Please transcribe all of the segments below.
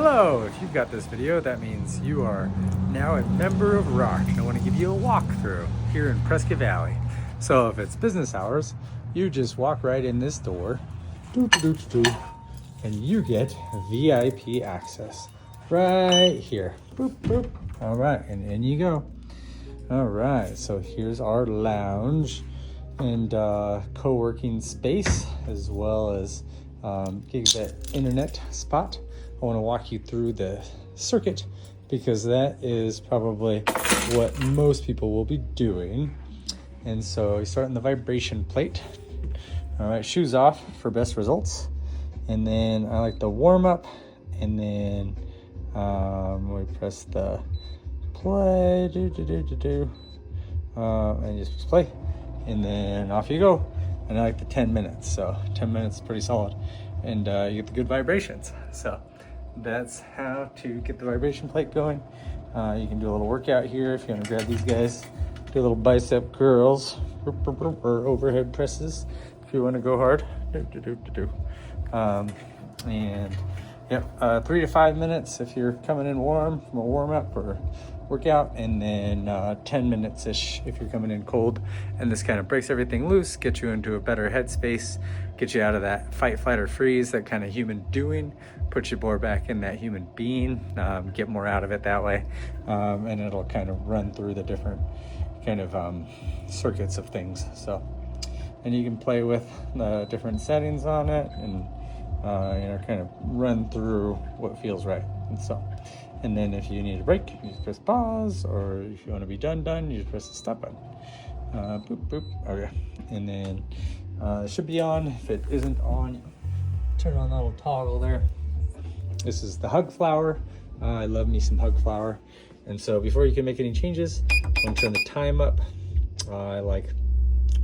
Hello, if you've got this video, that means you are now a member of ROHCT, and I want to give you a walkthrough here in Prescott Valley. So if it's business hours, you just walk right in this door, and you get VIP access right here. Boop, boop. All right, and in you go. All right, so here's our lounge and co-working space, as well as gigabit internet spot. I want to walk you through the circuit because that is probably what most people will be doing. And so you start in the vibration plate. All right, shoes off for best results. And then I like the warm up, and then we press the play, and you just play, and then off you go. And I like the 10 minutes, so 10 minutes is pretty solid, and you get the good vibrations. So that's how to get the vibration plate going. You can do a little workout here if you want to grab these guys, do a little bicep curls or overhead presses if you want to go hard. And yep, 3 to 5 minutes if you're coming in warm from a warm up or workout, and then 10 minutes ish if you're coming in cold. And this kind of breaks everything loose, gets you into a better headspace, gets you out of that fight, flight, or freeze, that kind of human doing, puts you more back in that human being, get more out of it that way. And it'll kind of run through the different kind of circuits of things. So, and you can play with the different settings on it, and kind of run through what feels right. And then if you need a break, you just press pause, or if you want to be done, you just press the stop button. Boop, boop, okay. And then it should be on. If it isn't on, turn on that little toggle there. This is the hugFLOWer. I love me some hugFLOWer. And so before you can make any changes, I'm gonna turn the time up. I like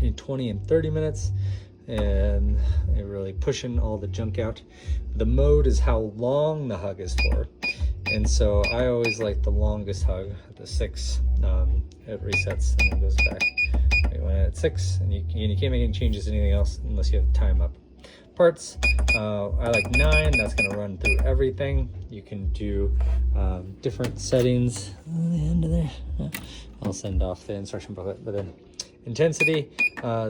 in 20 and 30 minutes, and really pushing all the junk out. The mode is how long the hug is for. And so I always like the longest hug, the 6. It resets and then goes back. When at 6, and you can't make any changes to anything else unless you have the time up. Parts, I like 9. That's going to run through everything. You can do different settings on the end of there. I'll send off the instruction booklet, but then intensity,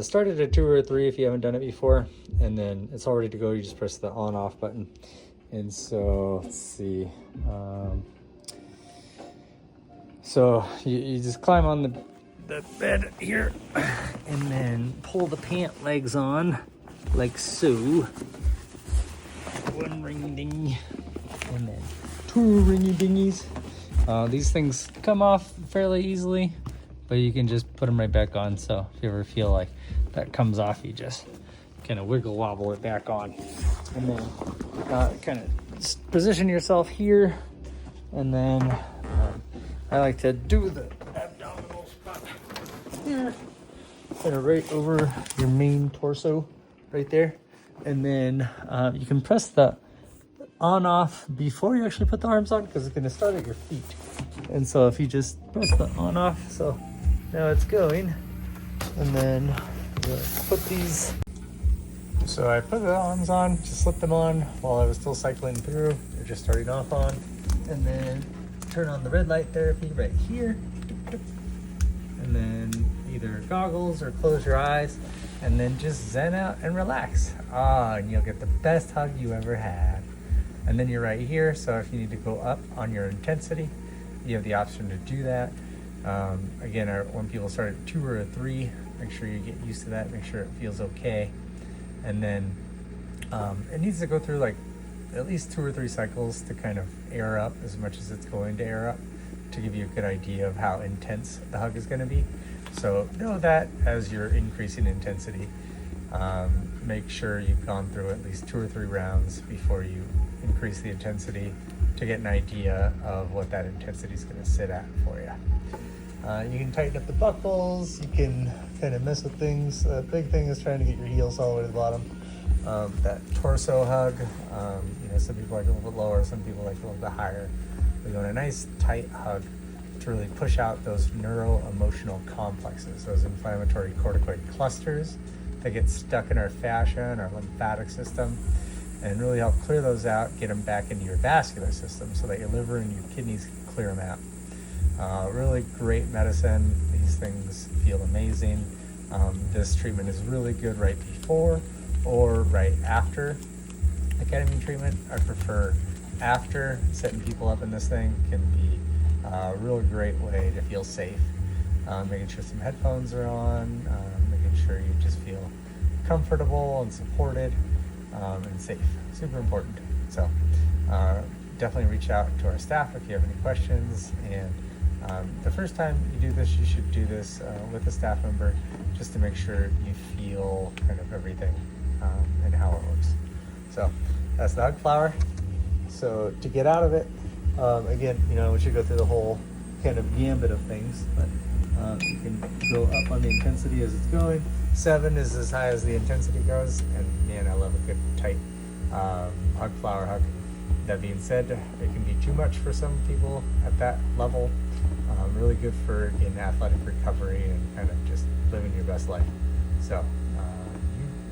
start at a 2 or a 3 if you haven't done it before, and then it's all ready to go. You just press the on off button. And so let's see, so you just climb on the bed here, and then pull the pant legs on like so. 1 ring ding, and then 2 ringy dingies. These things come off fairly easily, but you can just put them right back on. So if you ever feel like that comes off, you just kind of wiggle wobble it back on, and then kind of position yourself here. And then I like to do the abdominal spot here, kind of right over your main torso right there. And then you can press the on off before you actually put the arms on, because it's going to start at your feet. And so if you just press the on off, so now it's going, and then put these. So I put the arms on, just slip them on while I was still cycling through. They're just starting off on. And then turn on the red light therapy right here. And then either goggles or close your eyes, and then just zen out and relax. And you'll get the best hug you ever had. And then you're right here, so if you need to go up on your intensity, you have the option to do that. Again, when people start at 2 or a 3, make sure you get used to that, make sure it feels okay. And then it needs to go through like at least 2 or 3 cycles to kind of air up as much as it's going to air up, to give you a good idea of how intense the hug is going to be. So know that as you're increasing intensity, make sure you've gone through at least 2 or 3 rounds before you increase the intensity, to get an idea of what that intensity is going to sit at for you. You can tighten up the buckles, you can kind of mess with things. The big thing is trying to get your heels all the way to the bottom. That torso hug, some people like a little bit lower, some people like a little bit higher. We want a nice tight hug to really push out those neuro-emotional complexes, those inflammatory corticoid clusters that get stuck in our fascia and our lymphatic system. and really help clear those out, get them back into your vascular system so that your liver and your kidneys can clear them out. Really great medicine. These things feel amazing. This treatment is really good right before or right after the ketamine treatment. I prefer after. Setting people up in this thing can be a real great way to feel safe. Making sure some headphones are on, making sure you just feel comfortable and supported and safe. Super important. So definitely reach out to our staff if you have any questions. And the first time you do this, you should do this with a staff member just to make sure you feel kind of everything and how it works. So that's the hugFLOWer. So to get out of it, again, we should go through the whole kind of gambit of things, but you can go up on the intensity as it's going. 7 is as high as the intensity goes, and man, I love a good tight hugFLOWer hug. That being said, it can be too much for some people at that level. Really good for athletic recovery and kind of just living your best life. So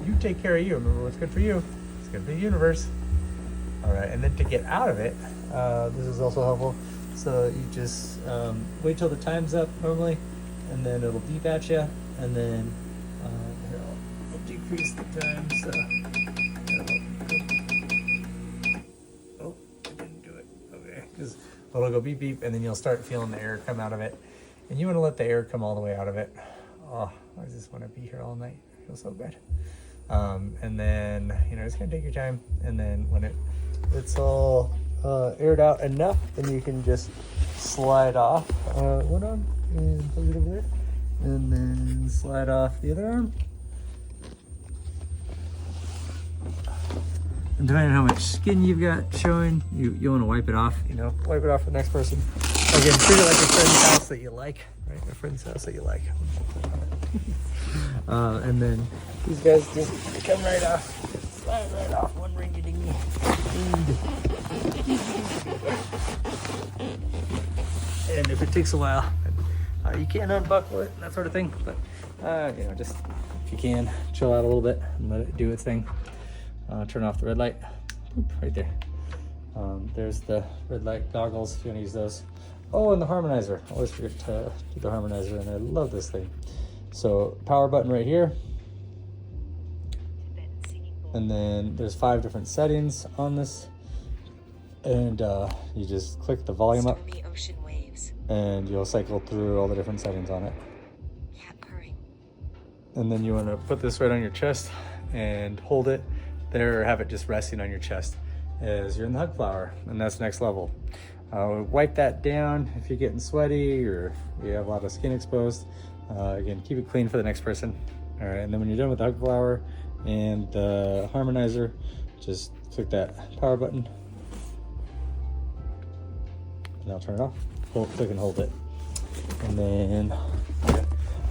you take care of you. Remember, what's good for you, it's good for the universe. All right, and then to get out of it, this is also helpful. So you just wait till the time's up normally, and then it'll beep at you, and then here, I'll decrease the time. So oh, I didn't do it. Okay, because it'll go beep beep, and then you'll start feeling the air come out of it, and you want to let the air come all the way out of it. Oh, I just want to be here all night. I feel so good. And then it's gonna take your time, and then when it's all aired out enough, then you can just slide off one arm and put it over there, and then slide off the other arm. And depending on how much skin you've got showing, you want to wipe it off. Wipe it off for the next person. Again, treat it like a friend's house that you like, right? A friend's house that you like. And then these guys just come right off, slide right off, one ringy dingy. And if it takes a while, you can unbuckle it, that sort of thing. But just if you can, chill out a little bit and let it do its thing. Turn off the red light. Boop, right there. There's the red light goggles if you want to use those. Oh, and the harmonizer. I always forget to do the harmonizer, and I love this thing. So power button right here. And then there's 5 different settings on this. And you just click the volume up, and you'll cycle through all the different settings on it. And then you want to put this right on your chest and hold it there, or have it just resting on your chest as you're in the hugFLOWer, and that's next level. Wipe that down if you're getting sweaty or you have a lot of skin exposed. Again, keep it clean for the next person. All right, and then when you're done with the hugFLOWer and the harmonizer, just click that power button, and I'll turn it off. Click and hold it, and then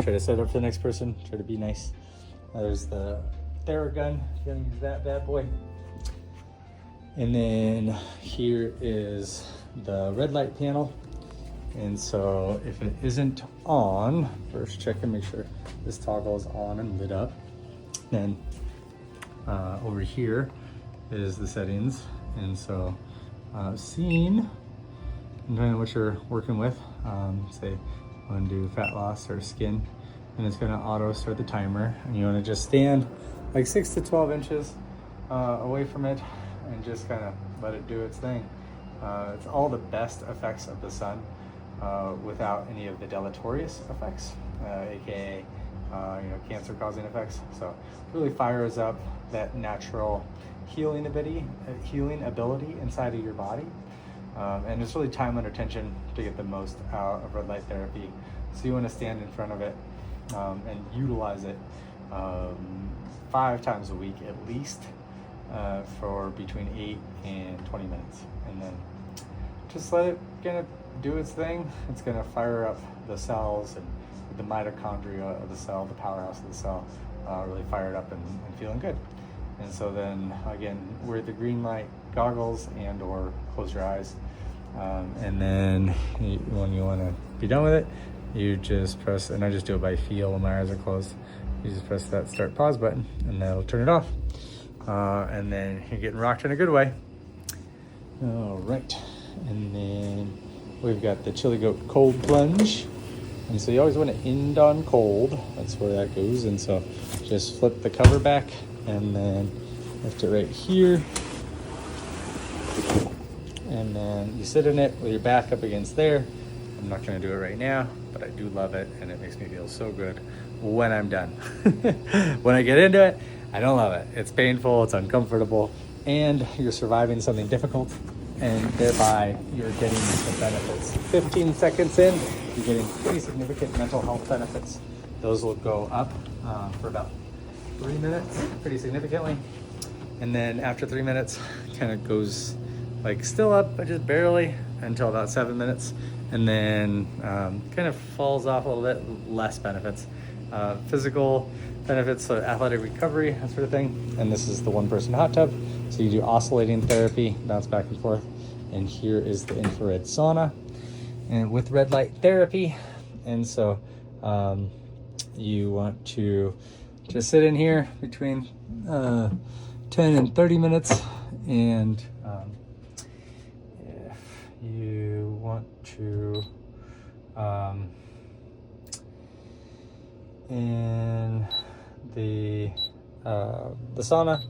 try to set it up for the next person. Try to be nice. There's the Theragun, if you want to use that bad boy. And then here is the red light panel. And so if it isn't on, first check and make sure this toggle is on and lit up. Then over here is the settings. And so scene, depending on what you're working with, say you want to do fat loss or skin, and it's going to auto start the timer, and you want to just stand like 6 to 12 inches away from it and just kind of let it do its thing. It's all the best effects of the sun without any of the deleterious effects, aka cancer causing effects. So it really fires up that natural healing ability inside of your body. And it's really time under tension to get the most out of red light therapy. So you want to stand in front of it and utilize it 5 times a week at least for between 8 and 20 minutes. And then just let it kind of do its thing. It's going to fire up the cells and the mitochondria of the cell, the powerhouse of the cell, really fired up and feeling good. And so then again, wear the green light goggles and or close your eyes. And then when you want to be done with it, you just press, and I just do it by feel when my eyes are closed. You just press that start pause button and that'll turn it off. and then you're getting rocked in a good way. All right, and then we've got the chillygoat cold plunge. And so you always want to end on cold. That's where that goes. And so just flip the cover back and then lift it right here. And then you sit in it with your back up against there. I'm not going to do it right now, but I do love it, and it makes me feel so good when I'm done. When I get into it, I don't love it. It's painful, it's uncomfortable, and you're surviving something difficult, and thereby you're getting the benefits. 15 seconds in, you're getting pretty significant mental health benefits. Those will go up for about 3 minutes, pretty significantly. And then after 3 minutes, kind of goes like still up, but just barely, until about 7 minutes. And then kind of falls off a little bit, less benefits. Physical benefits, so athletic recovery, that sort of thing. And this is the 1-person hot tub. So you do oscillating therapy, bounce back and forth. And here is the infrared sauna and with red light therapy. And so you want to just sit in here between 10 and 30 minutes. And if you want to, in the sauna,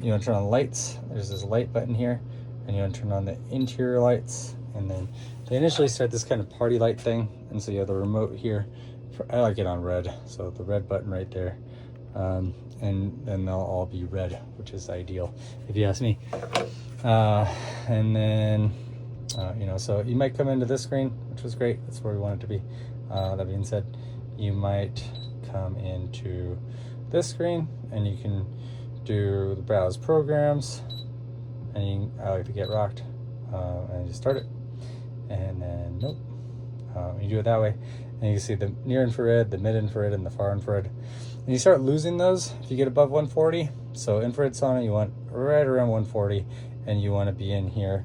you want to turn on the lights. There's this light button here, and you want to turn on the interior lights. And then they initially start this kind of party light thing, and so you have the remote here. I like it on red, so the red button right there, and then they'll all be red, which is ideal if you ask me. And then so you might come into this screen, which was great. That's where we want it to be. That being said, you might come into this screen, and you can do the browse programs, and I like to get rocked, and you start it, and then nope, you do it that way, and you can see the near infrared, the mid infrared, and the far infrared, and you start losing those if you get above 140. So infrared sauna, you want right around 140, and you want to be in here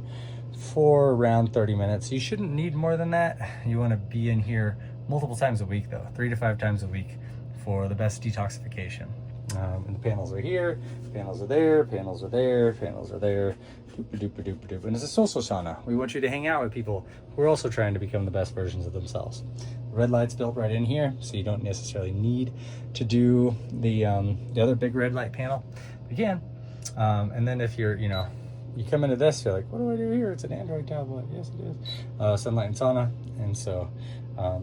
for around 30 minutes. You shouldn't need more than that. You want to be in here multiple times a week, though, 3 to 5 times a week for the best detoxification. And the panels are here, panels are there, panels are there, panels are there, doop-a-doop-a-doop-a-doop. And it's a social sauna. We want you to hang out with people who are also trying to become the best versions of themselves. The red light's built right in here, so you don't necessarily need to do the other big red light panel. You can. And then if you're, you come into this, you're like, what do I do here? It's an Android tablet. Yes, it is. Sunlighten sauna. And so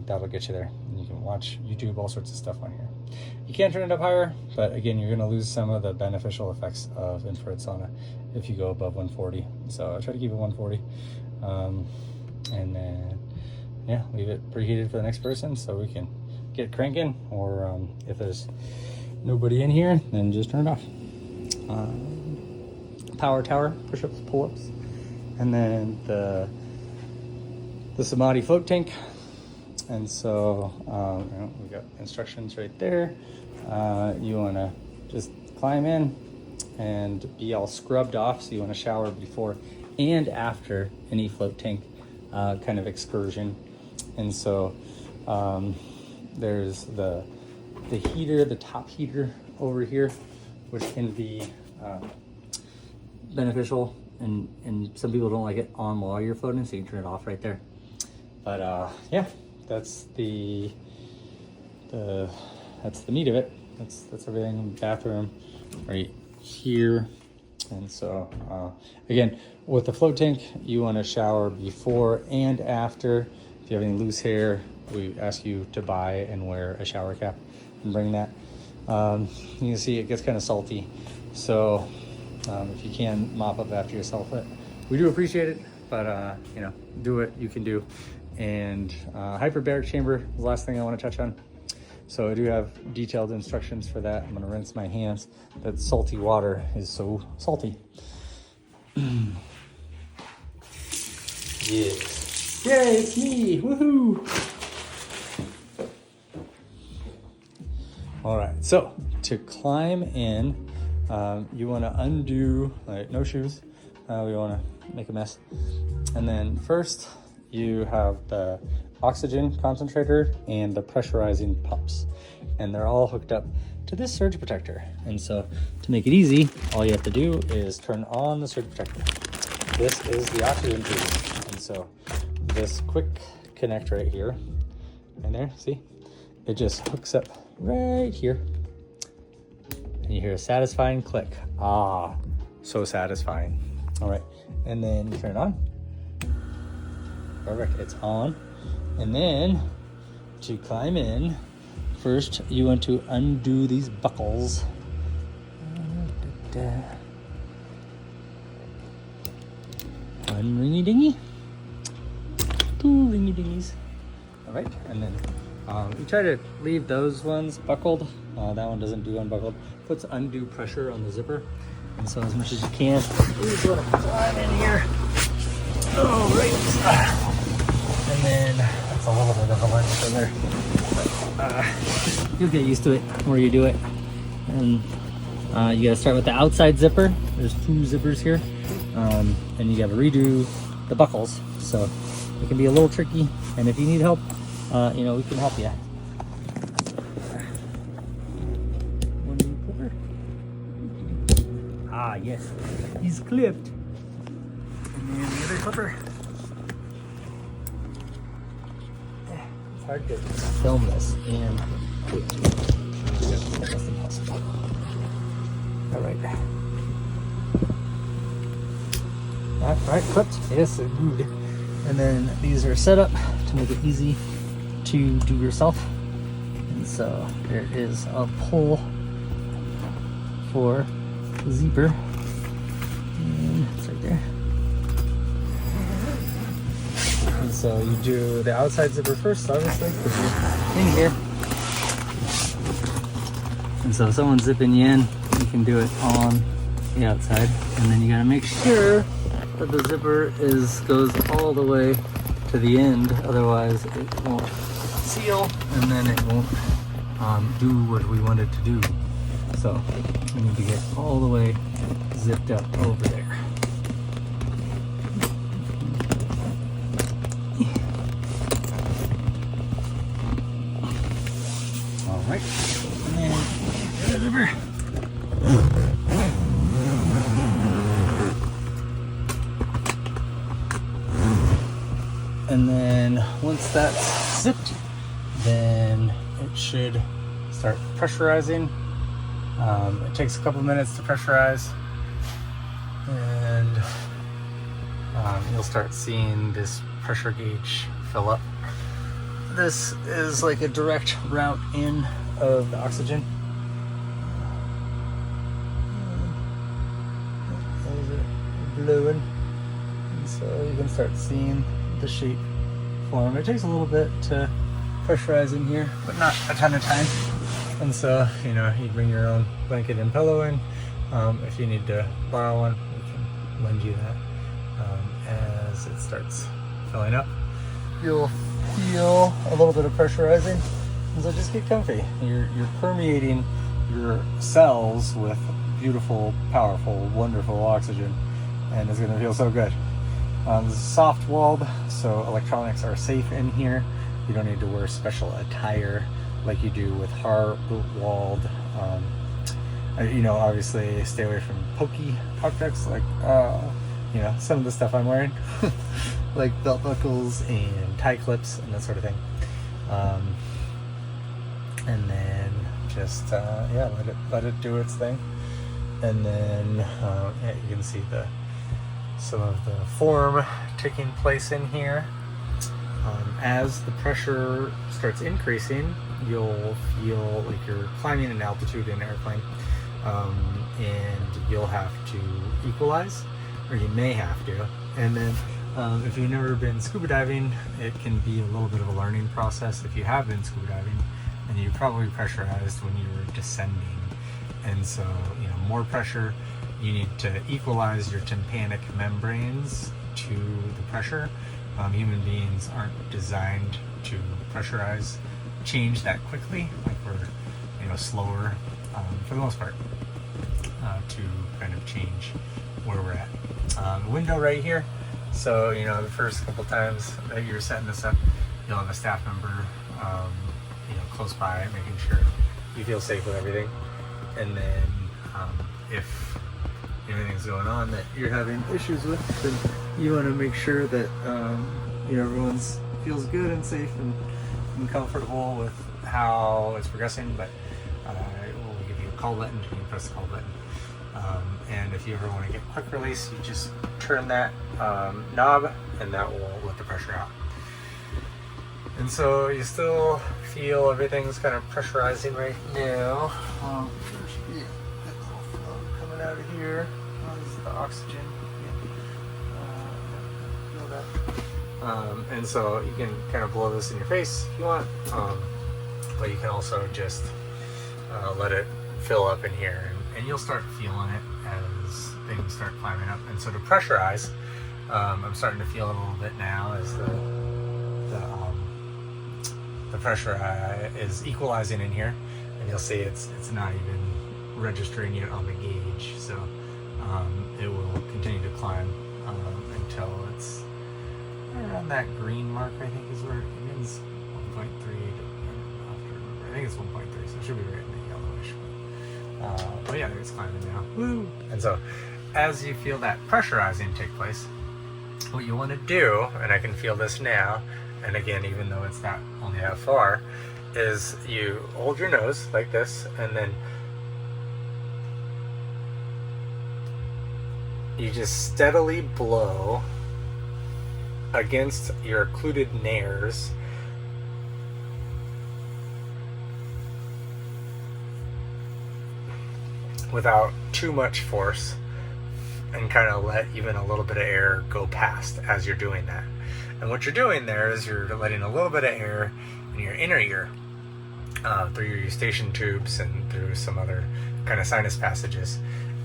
that'll get you there. And you can watch YouTube, all sorts of stuff on here. You can turn it up higher, but again, you're going to lose some of the beneficial effects of infrared sauna if you go above 140. So I try to keep it 140. And then, yeah, leave it preheated for the next person so we can get cranking. Or if there's nobody in here, then just turn it off. Power tower, push-ups, pull-ups, and then the samadhi float tank. And so we got instructions right there. You want to just climb in and be all scrubbed off. So you want to shower before and after any float tank kind of excursion. And so there's the heater, the top heater over here, which can be beneficial, and some people don't like it on while you're floating, so you can turn it off right there. But yeah, that's the meat of it. That's everything. Bathroom right here. And so again, with the float tank, you want to shower before and after. If you have any loose hair, we ask you to buy and wear a shower cap and bring that. You can see it gets kind of salty, so if you can mop up after yourself, we do appreciate it. But do what you can do. And hyperbaric chamber is the last thing I want to touch on. So I do have detailed instructions for that. I'm going to rinse my hands. That salty water is so salty. Yeah. Yay, it's me! Woohoo! All right, so to climb in, you want to undo, no shoes. We want to make a mess. And then first, you have the oxygen concentrator and the pressurizing pumps, and they're all hooked up to this surge protector. And so to make it easy, all you have to do is turn on the surge protector. This is the oxygen tube. And so this quick connect right here and there, see? It just hooks up right here. And you hear a satisfying click. Ah, so satisfying. All right, and then you turn it on. Perfect, it's on. And then to climb in, first you want to undo these buckles. One ringy dingy, two ringy dingies. All right, and then you try to leave those ones buckled. That one doesn't do unbuckled. Puts undue pressure on the zipper. And so as much as you can, please let it climb in here. All right. And then that's a little bit of a lunge in there. But, you'll get used to it the more you do it. And you gotta start with the outside zipper. There's 2 zippers here. And you gotta redo the buckles. So it can be a little tricky. And if you need help, we can help you. One clipper. Ah, yes, he's clipped. And then the other clipper. It's hard to film this and almost impossible. All right. All right, clipped. Yes, good. And then these are set up to make it easy to do yourself. And so there is a pull for the zipper. And it's right there. And so you do the outside zipper first, obviously, because you're in here. And so if someone's zipping you in, you can do it on the outside. And then you gotta make sure that the zipper goes all the way to the end, otherwise it won't seal and then it won't do what we want it to do. So we need to get all the way zipped up over there. All right, and then the zipper. And then once that's zipped, then it should start pressurizing. It takes a couple minutes to pressurize, and you'll start seeing this pressure gauge fill up. This is like a direct route in of the oxygen. Those are blowing, and so you can start seeing the shape form. It takes a little bit to pressurize in here, but not a ton of time. And so, you bring your own blanket and pillow in. If you need to borrow one, we can lend you that. As it starts filling up, you'll feel a little bit of pressurizing. And so just get comfy. You're permeating your cells with beautiful, powerful, wonderful oxygen, and it's gonna feel so good. This is soft walled, so electronics are safe in here. You don't need to wear special attire like you do with hard walled. Obviously stay away from pokey objects like some of the stuff I'm wearing, like belt buckles and tie clips and that sort of thing. And then just let it do its thing. And then you can see some of the form taking place in here. As the pressure starts increasing, you'll feel like you're climbing in altitude in an airplane, and you'll have to equalize, or you may have to. And then if you've never been scuba diving, it can be a little bit of a learning process. If you have been scuba diving, and you probably pressurized when you were descending, and so more pressure, you need to equalize your tympanic membranes to the pressure. Human beings aren't designed to change that quickly. Like we're, slower for the most part to kind of change where we're at. The window right here. So the first couple times that you're setting this up, you'll have a staff member, close by, making sure you feel safe with everything. And then if anything's going on that you're having issues with, then you want to make sure that everyone's feels good and safe and comfortable with how it's progressing. But we'll give you a call button. You can press the call button. And if you ever want to get quick release, you just turn that knob, and that will let the pressure out. And so you still feel everything's kind of pressurizing right now. There should be a little flow coming out of here. This is the oxygen. Feel that. And so you can kind of blow this in your face if you want, but you can also just let it fill up in here, and you'll start feeling it as things start climbing up. And so to pressurize, I'm starting to feel a little bit now as the pressure is equalizing in here, and you'll see it's not even registering yet on the gauge. So it will continue to climb until it's around that green mark, I think is where it begins. 1.3. I think it's 1.3, so it should be right in the yellowish. But yeah, it's climbing now. Woo! And so as you feel that pressurizing take place, what you want to do, and I can feel this now, and again, even though it's not only that far, is you hold your nose like this, and then you just steadily blow against your occluded nares. Without too much force, and kind of let even a little bit of air go past as you're doing that. And what you're doing there is you're letting a little bit of air in your inner ear through your eustachian tubes and through some other kind of sinus passages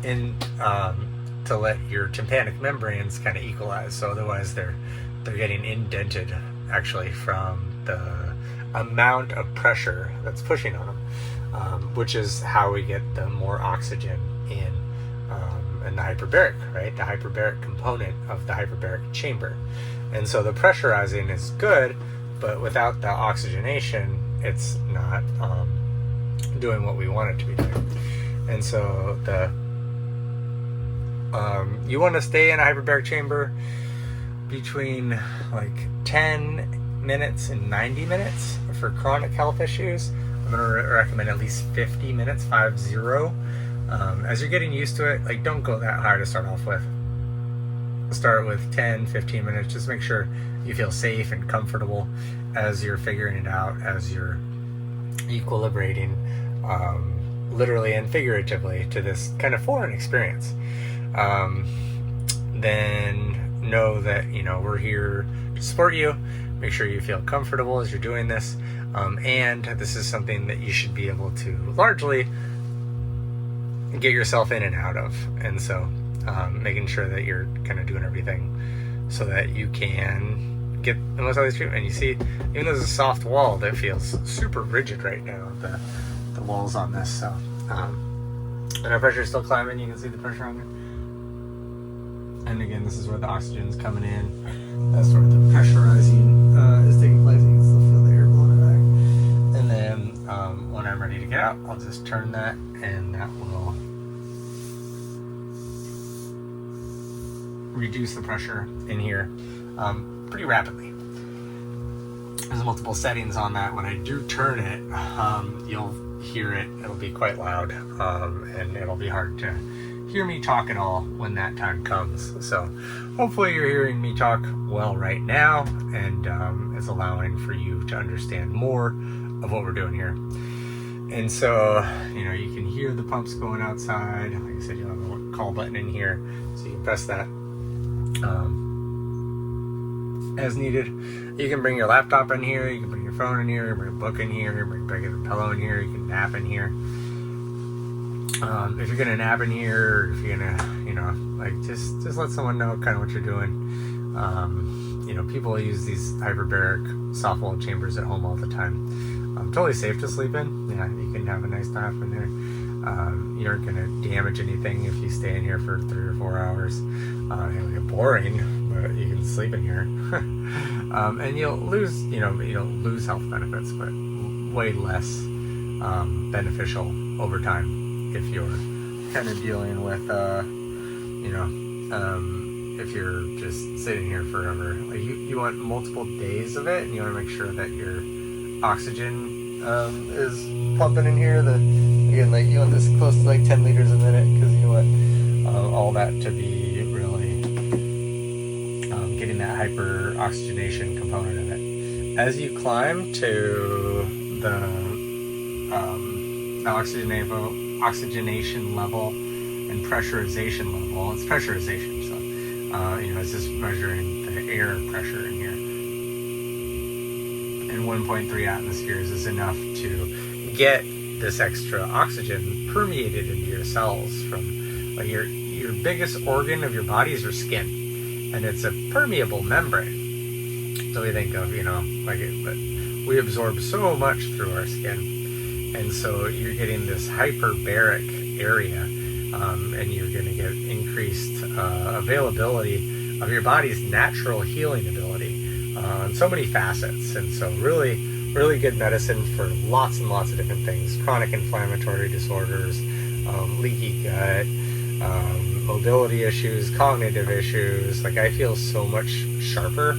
to let your tympanic membranes kind of equalize. So otherwise they're getting indented actually from the amount of pressure that's pushing on them, which is how we get the more oxygen in the hyperbaric, right? The hyperbaric component of the hyperbaric chamber. And so the pressurizing is good, but without the oxygenation, it's not doing what we want it to be doing. And so you want to stay in a hyperbaric chamber between like 10 minutes and 90 minutes for chronic health issues. I'm going to recommend at least 50 minutes, 50. As you're getting used to it, like, don't go that high to start off with. Start with 10, 15 minutes. Just make sure you feel safe and comfortable as you're figuring it out, as you're equilibrating, literally and figuratively, to this kind of foreign experience. Then know that, we're here to support you. Make sure you feel comfortable as you're doing this. And this is something that you should be able to largely get yourself in and out of. And so making sure that you're kind of doing everything so that you can get the most out of this treatment. And you see, even though there's a soft wall that feels super rigid right now, the walls on this. So, and our pressure is still climbing. You can see the pressure on it. And again, this is where the oxygen's coming in. That's where the pressurizing is taking place. You can still feel the air blowing back. And then when I'm ready to get out, I'll just turn that, and that will reduce the pressure in here pretty rapidly. There's multiple settings on that. When I do turn it, you'll hear it. It'll be quite loud, and it'll be hard to hear me talk at all when that time comes. So hopefully you're hearing me talk well right now, and it's allowing for you to understand more of what we're doing here. And so, you can hear the pumps going outside. Like I said, you have a call button in here, so you can press that as needed. You can bring your laptop in here, you can bring your phone in here, you can bring a book in here, you can bring a pillow in here, you can nap in here. If you're gonna nap in here, or if you're gonna, just let someone know kind of what you're doing. People use these hyperbaric soft wall chambers at home all the time. Totally safe to sleep in. Yeah, you can have a nice nap in there. You aren't gonna damage anything if you stay in here for 3 or 4 hours. It'll get boring, but you can sleep in here. And you'll lose, you don't lose health benefits, but way less beneficial over time if you're kind of dealing with, if you're just sitting here forever. Like you want multiple days of it, and you want to make sure that your oxygen is pumping in here. Again, like you want this close to like 10 liters a minute, because you want all that to be really getting that hyper oxygenation component of it. As you climb to the oxygenation level and pressurization level, it's pressurization, so it's just measuring the air pressure in here. And 1.3 atmospheres is enough to get this extra oxygen permeated into your cells. From like your biggest organ of your body is your skin, and it's a permeable membrane. So we think of, but we absorb so much through our skin. And so you're getting this hyperbaric area, and you're going to get increased availability of your body's natural healing ability on so many facets. And so really, really good medicine for lots and lots of different things: chronic inflammatory disorders, leaky gut, mobility issues, cognitive issues. Like, I feel so much sharper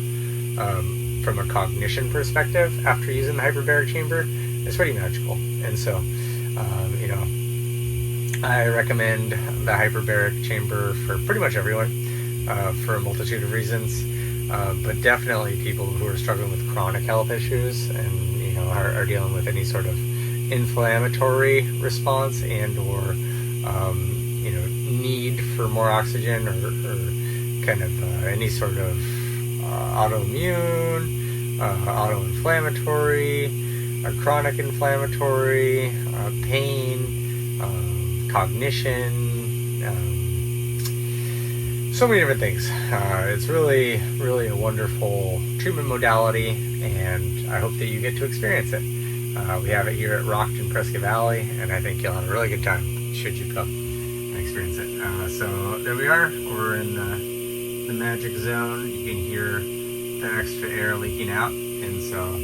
from a cognition perspective after using the hyperbaric chamber. It's pretty magical. And so, I recommend the hyperbaric chamber for pretty much everyone for a multitude of reasons, but definitely people who are struggling with chronic health issues and, are dealing with any sort of inflammatory response and or, need for more oxygen or kind of any sort of autoimmune, autoinflammatory, chronic inflammatory, pain, cognition, so many different things. It's really, really a wonderful treatment modality, and I hope that you get to experience it. We have it here at ROHCT in Prescott Valley, and I think you'll have a really good time should you come and experience it. So there we are. We're in the magic zone. You can hear the extra air leaking out, and so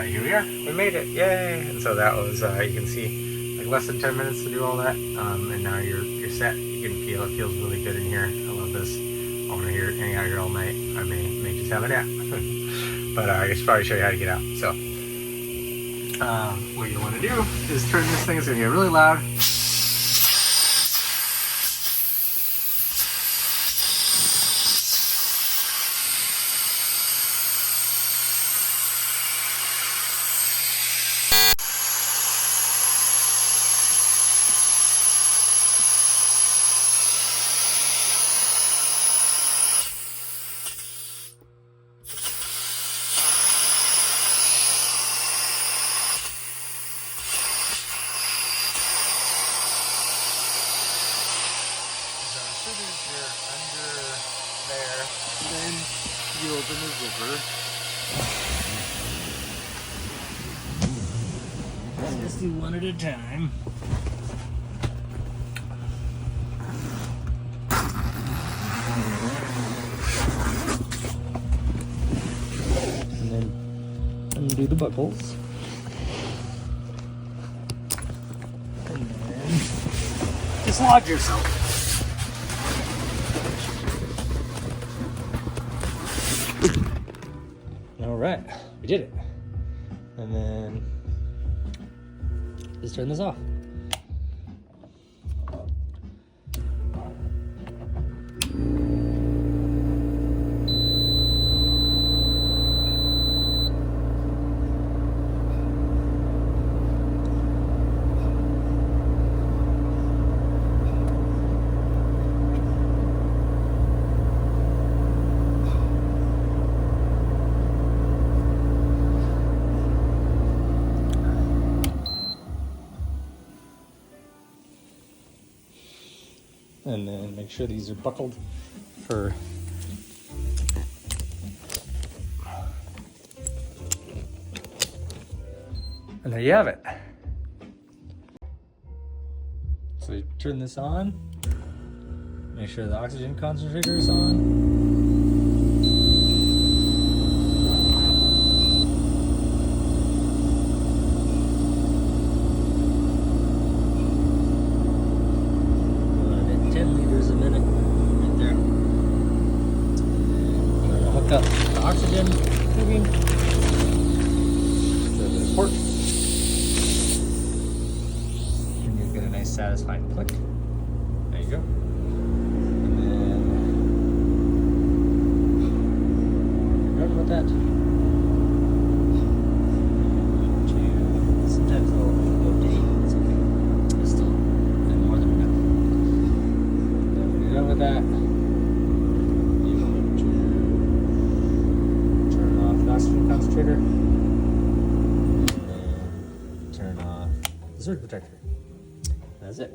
here we are. We made it. Yay! And so that was, you can see, like less than 10 minutes to do all that, and now you're set. You can feel it feels really good in here. I love this. I want to hang out here all night. I may just have a nap, but I should probably show you how to get out. So what you want to do is turn this thing. It's gonna get really loud. Then you open the zipper. Let's just do one at a time. And then undo the buckles. And then dislodge yourself. All right, we did it. And then just turn this off. And then make sure these are buckled for and there you have it. So you turn this on, make sure the oxygen concentrator is on. satisfying click. There you go. And then you're done with that. Sometimes they'll go day. It's okay. It's still more than enough. Then when you're done with that, you want to turn off the oxygen concentrator. And then turn off the surge protector. That's it.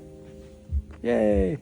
Yay!